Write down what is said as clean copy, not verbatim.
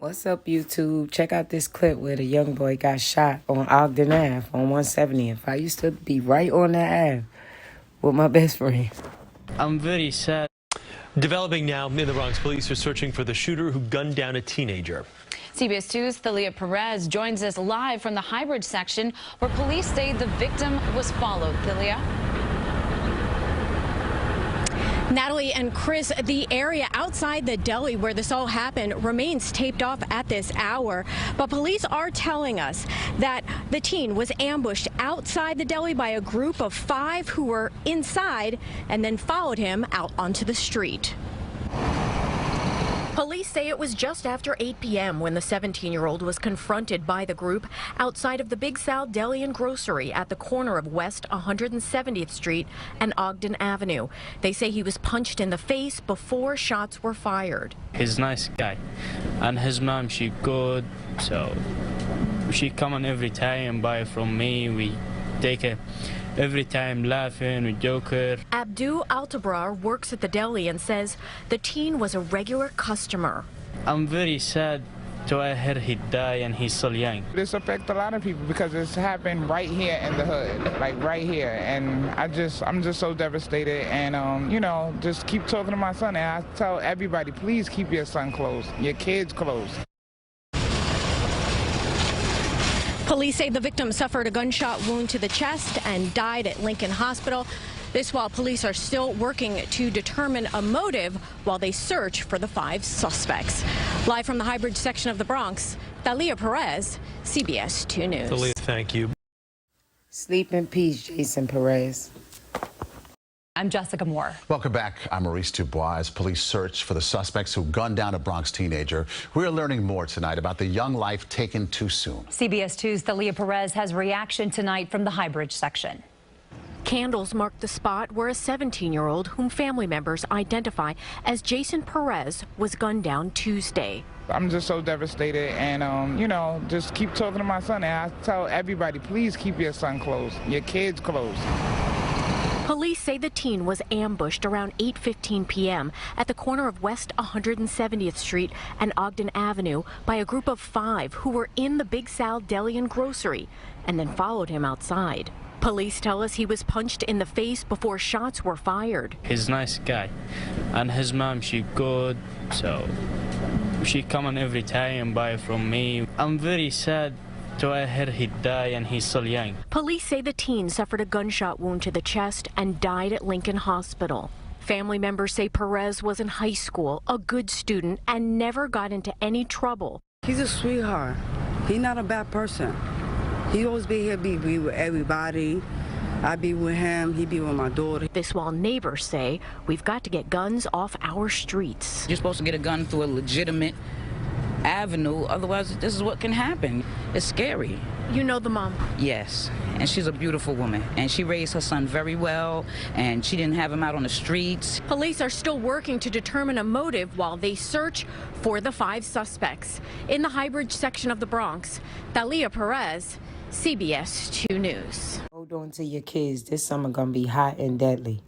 What's up, YouTube? Check out this clip where the young boy got shot on Ogden Ave on 170th. I used to be right on that Ave with my best friend. I'm very sad. Developing now in the Bronx, police are searching for the shooter who gunned down a teenager. CBS 2's Thalia Perez joins us live from the Highbridge section where police say the victim was followed. Thalia? Natalie and Chris, the area outside the deli where this all happened remains taped off at this hour. But police are telling us that the teen was ambushed outside the deli by a group of 5 who were inside and then followed him out onto the street. Police say it was just after 8 p.m. when the 17-year-old was confronted by the group outside of the Big Sal Deli and Grocery at the corner of West 170th Street and Ogden Avenue. They say he was punched in the face before shots were fired. He's a nice guy, and his mom, she good, so she come on every time buy from me. We take it every time, laughing, we joke her. Abdu Altabrar works at the deli and says the teen was a regular customer. I'm very sad to hear he died and he's still young. This affects a lot of people because it's happened right here in the hood, like right here. And I'm just so devastated. And, you know, just keep talking to my son. And I tell everybody, please keep your son close, your kids close. Police say the victim suffered a gunshot wound to the chest and died at Lincoln Hospital. This while police are still working to determine a motive while they search for the 5 suspects. Live from the Highbridge section of the Bronx, Thalia Perez, CBS 2 News. Thalia, thank you. Sleep in peace, Jason Perez. I'm Jessica Moore. Welcome back. I'm Maurice Dubois. As police search for the suspects who gunned down a Bronx teenager, we're learning more tonight about the young life taken too soon. CBS 2's Thalia Perez has reaction tonight from the Highbridge section. Candles mark the spot where a 17-year-old, whom family members identify as Jason Perez, was gunned down Tuesday. I'm just so devastated. And, you know, just keep talking to my son. And I tell everybody, please keep your son close, your kids close. Police say the teen was ambushed around 8:15 p.m. at the corner of West 170th Street and Ogden Avenue by a group of 5 who were in the Big Sal Deli and Grocery and then followed him outside. Police tell us he was punched in the face before shots were fired. He's a nice guy, and his mom, she good, so she come on every time buy from me. I'm very sad to hear he died and he's still young. Police say the teen suffered a gunshot wound to the chest and died at Lincoln Hospital. Family members say Perez was in high school, a good student, and never got into any trouble. He's a sweetheart. He's not a bad person. He always be here, be with everybody. I be with him, he be with my daughter. This while neighbors say we've got to get guns off our streets. You're supposed to get a gun through a legitimate avenue, otherwise this is what can happen. It's scary. You know the mom? Yes, and she's a beautiful woman, and she raised her son very well, and she didn't have him out on the streets. Police are still working to determine a motive while they search for the 5 suspects. In the Highbridge section of the Bronx, Thalia Perez, CBS 2 News. Hold on to your kids. This summer gonna be hot and deadly.